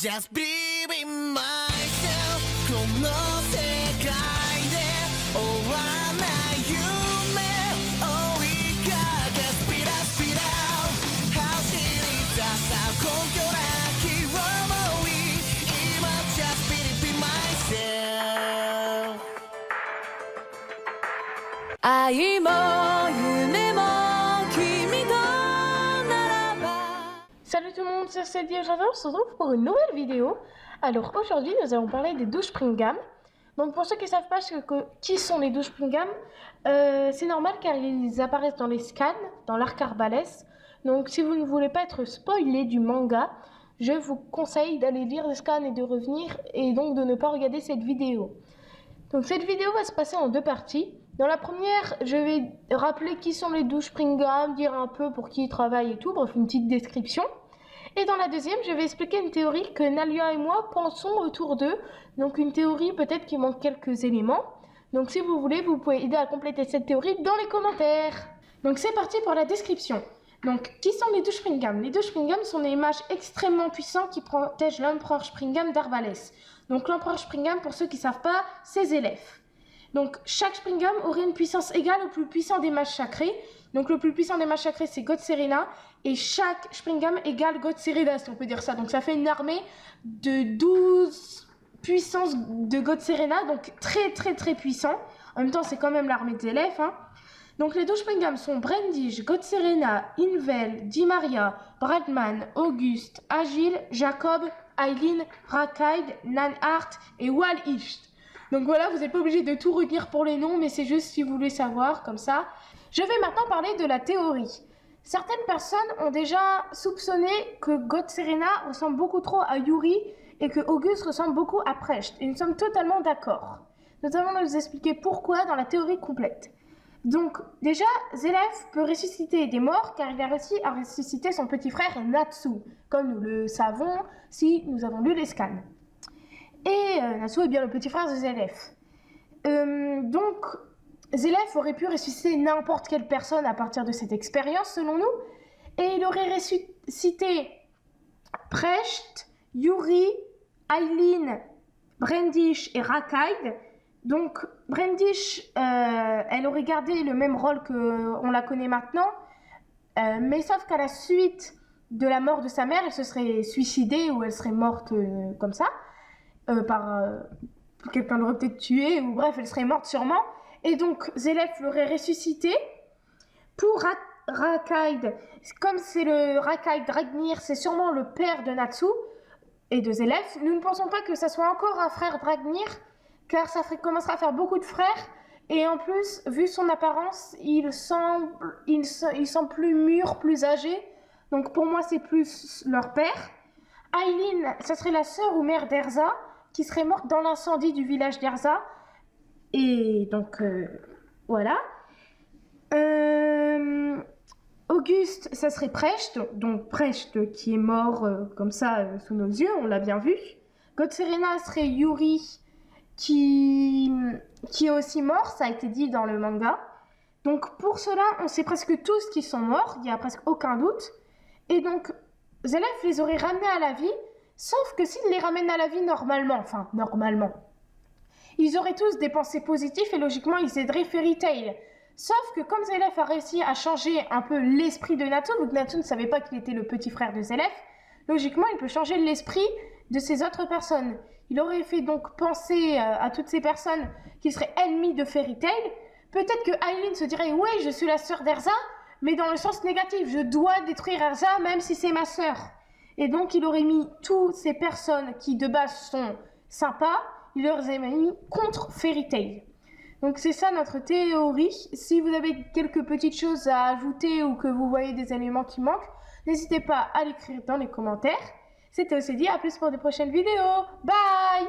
Just believe in myself この世界で終わらない夢追いかけ Speed up, speed up 走り出した根拠なき想い今 Just believe in myself 愛も夢も君とならば Salut tout le monde, c'est Cédie. Aujourd'hui on se retrouve pour une nouvelle vidéo. Alors aujourd'hui nous allons parler des douches Pringham. Donc pour ceux qui ne savent pas qui sont les douches Pringham, c'est normal car ils apparaissent dans les scans, dans l'arc arbalète. Donc si vous ne voulez pas être spoilé du manga, je vous conseille d'aller lire les scans et de revenir et donc de ne pas regarder cette vidéo. Donc cette vidéo va se passer en deux parties. Dans la première, je vais rappeler qui sont les douches Pringham, dire un peu pour qui ils travaillent et tout, bref une petite description. Et dans la deuxième, je vais expliquer une théorie que Nalia et moi pensons autour d'eux. Donc une théorie peut-être qui manque quelques éléments. Donc si vous voulez, vous pouvez aider à compléter cette théorie dans les commentaires. Donc c'est parti pour la description. Donc qui sont les douches Pringham? Les douches Pringham sont des mages extrêmement puissants qui protègent l'empereur Pringham d'Arbalès. Donc l'empereur Pringham, pour ceux qui ne savent pas, ses élèves. Donc chaque Pringham aurait une puissance égale au plus puissant des mages sacrés. Donc le plus puissant des mages sacrés c'est God Serena. Et chaque Pringham égale God Serena, si on peut dire ça. Donc ça fait une armée de 12 puissances de God Serena. Donc très puissant. En même temps c'est quand même l'armée des élèves. Hein. Donc les douches Pringham sont Brandish, God Serena, Invel, Di Maria, Bradman, Auguste, Agile, Jacob, Aileen, Rakide, Nanhart et Wal-Isht. Donc voilà, vous n'êtes pas obligé de tout retenir pour les noms, mais c'est juste si vous voulez savoir, comme ça. Je vais maintenant parler de la théorie. Certaines personnes ont déjà soupçonné que God Serena ressemble beaucoup trop à Yuri et que Auguste ressemble beaucoup à Precht. Et nous sommes totalement d'accord. Nous allons nous expliquer pourquoi dans la théorie complète. Donc déjà, Zélef peut ressusciter des morts car il a réussi à ressusciter son petit frère Natsu, comme nous le savons si nous avons lu les scans. Et Natsu est bien le petit frère de Zélef. Donc, Zélef aurait pu ressusciter n'importe quelle personne à partir de cette expérience, selon nous. Et il aurait ressuscité Precht, Yuri, Aileen, Brandish et Rakide. Donc, Brandish, elle aurait gardé le même rôle qu'on la connaît maintenant. Mais sauf qu'à la suite de la mort de sa mère, elle se serait suicidée ou elle serait morte comme ça. Quelqu'un l'aurait peut-être tuée ou bref elle serait morte sûrement et donc Zélef l'aurait ressuscité pour Rakide. Comme c'est le Rakide Dragnir, c'est sûrement le père de Natsu et de Zélef. Nous ne pensons pas que ça soit encore un frère Dragnir car ça commencera à faire beaucoup de frères et en plus vu son apparence il semble plus mûr, plus âgé, donc pour moi c'est plus leur père. Aileen, ça serait la sœur ou mère d'Erza qui serait morte dans l'incendie du village d'Erza. Et donc, voilà. Auguste, ça serait Precht. Donc, Precht qui est mort comme ça sous nos yeux, on l'a bien vu. God Serena serait Yuri qui est aussi mort, ça a été dit dans le manga. Donc, pour cela, on sait presque tous qu'ils sont morts, il n'y a presque aucun doute. Et donc, Zélef les aurait ramenés à la vie, sauf que s'ils les ramènent à la vie normalement, ils auraient tous des pensées positives et logiquement ils aideraient Fairy Tail. Sauf que comme Zélef a réussi à changer un peu l'esprit de Natsu, donc Natsu ne savait pas qu'il était le petit frère de Zélef, logiquement il peut changer l'esprit de ces autres personnes. Il aurait fait donc penser à toutes ces personnes qui seraient ennemies de Fairy Tail. Peut-être que Aileen se dirait « Oui, je suis la sœur d'Erza », mais dans le sens négatif, je dois détruire Erza même si c'est ma sœur. Et donc il aurait mis toutes ces personnes qui de base sont sympas, il leur aurait mis contre Fairy Tail. Donc c'est ça notre théorie. Si vous avez quelques petites choses à ajouter ou que vous voyez des éléments qui manquent, n'hésitez pas à l'écrire dans les commentaires. C'était aussi dit, à plus pour de prochaines vidéos. Bye!